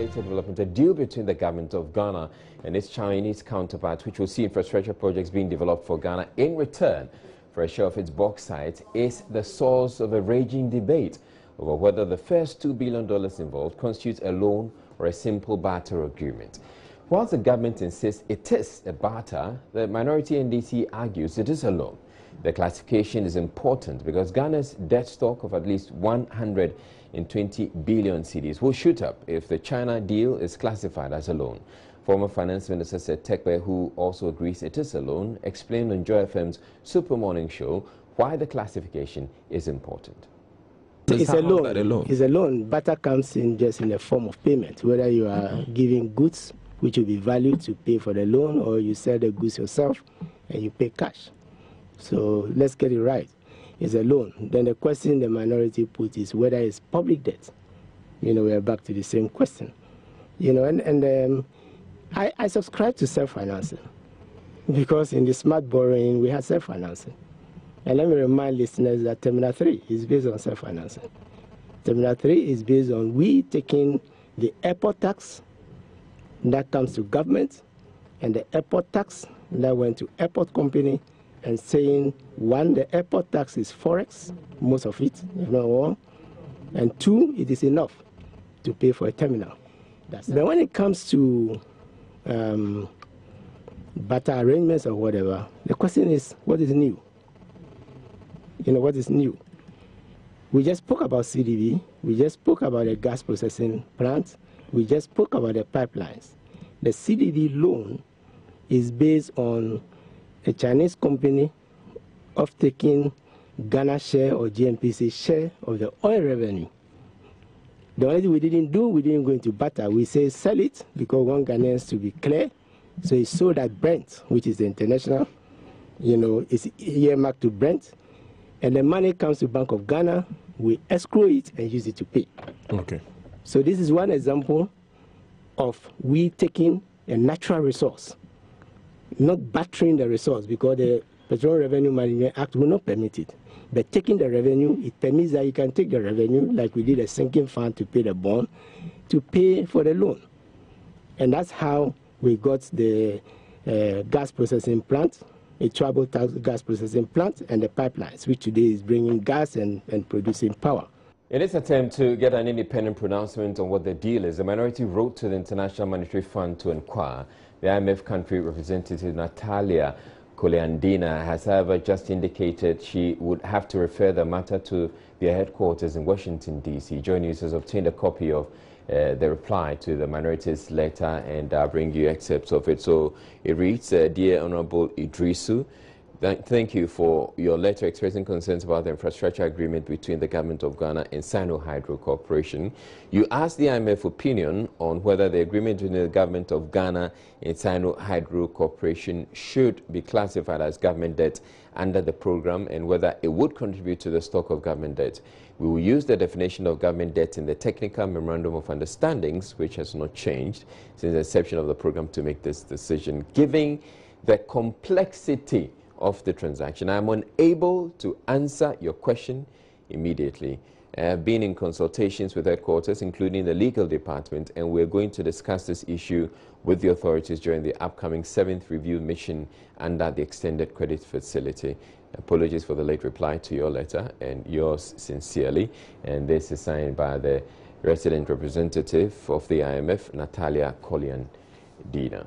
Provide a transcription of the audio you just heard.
related development, a deal between the government of Ghana and its Chinese counterpart, which will see infrastructure projects being developed for Ghana in return for a share of its bauxite, is the source of a raging debate over whether the first $2 billion involved constitutes a loan or a simple barter agreement. Whilst the government insists it is a barter, the minority NDC argues it is a loan. The classification is important because Ghana's debt stock of at least 120 billion cedis will shoot up if the China deal is classified as a loan. Former Finance Minister Seth Terkper, who also agrees it is a loan, explained on Joy FM's Super Morning Show why the classification is important. It's a loan. It's a loan. Barter comes in just in the form of payment, whether you are giving goods which will be valued to pay for the loan, or you sell the goods yourself and you pay cash. So let's get it right. It's a loan. Then the question the minority put is whether it's public debt. We are back to the same question. I subscribe to self-financing because in the smart borrowing we have self-financing. And let me remind listeners that Terminal 3 is based on self-financing. Terminal 3 is based on we taking the airport tax that comes to government and the airport tax that went to airport company, and saying, one, the airport tax is forex, most of it, if not all, and two, it is enough to pay for a terminal. But when it comes to barter arrangements or whatever, the question is, what is new? What is new? We just spoke about CDB, we just spoke about the gas processing plant, we just spoke about the pipelines. The CDB loan is based on a Chinese company of taking Ghana share or GNPC share of the oil revenue. The only thing we didn't do, we didn't go into barter. We say sell it because we want Ghanaians to be clear. So it's sold at Brent, which is the international, it's earmarked to Brent. And the money comes to Bank of Ghana, we escrow it and use it to pay. Okay. So this is one example of we taking a natural resource, not bartering the resource, because the Petroleum Revenue Management Act will not permit it. But taking the revenue, it permits that you can take the revenue, like we did a sinking fund to pay the bond, to pay for the loan. And that's how we got the gas processing plant, a tribal gas processing plant, and the pipelines, which today is bringing gas and producing power. In its attempt to get an independent pronouncement on what the deal is, the minority wrote to the International Monetary Fund to inquire. The IMF country representative Natalia Koleandina has, however, just indicated she would have to refer the matter to their headquarters in Washington, D.C. Joy News has obtained a copy of the reply to the minority's letter, and I'll bring you excerpts of it. So it reads, Dear Honorable Idrisu, thank you for your letter expressing concerns about the infrastructure agreement between the government of Ghana and Sino Hydro Corporation. You asked the IMF opinion on whether the agreement between the government of Ghana and Sino Hydro Corporation should be classified as government debt under the program and whether it would contribute to the stock of government debt. We will use the definition of government debt in the technical memorandum of understandings, which has not changed since the inception of the program, to make this decision. Given the complexity of the transaction, I am unable to answer your question immediately. I have been in consultations with headquarters, including the legal department, and we're going to discuss this issue with the authorities during the upcoming 7th review mission under the extended credit facility. Apologies for the late reply to your letter, and yours sincerely. And this is signed by the resident representative of the IMF, Natalia Koleandina.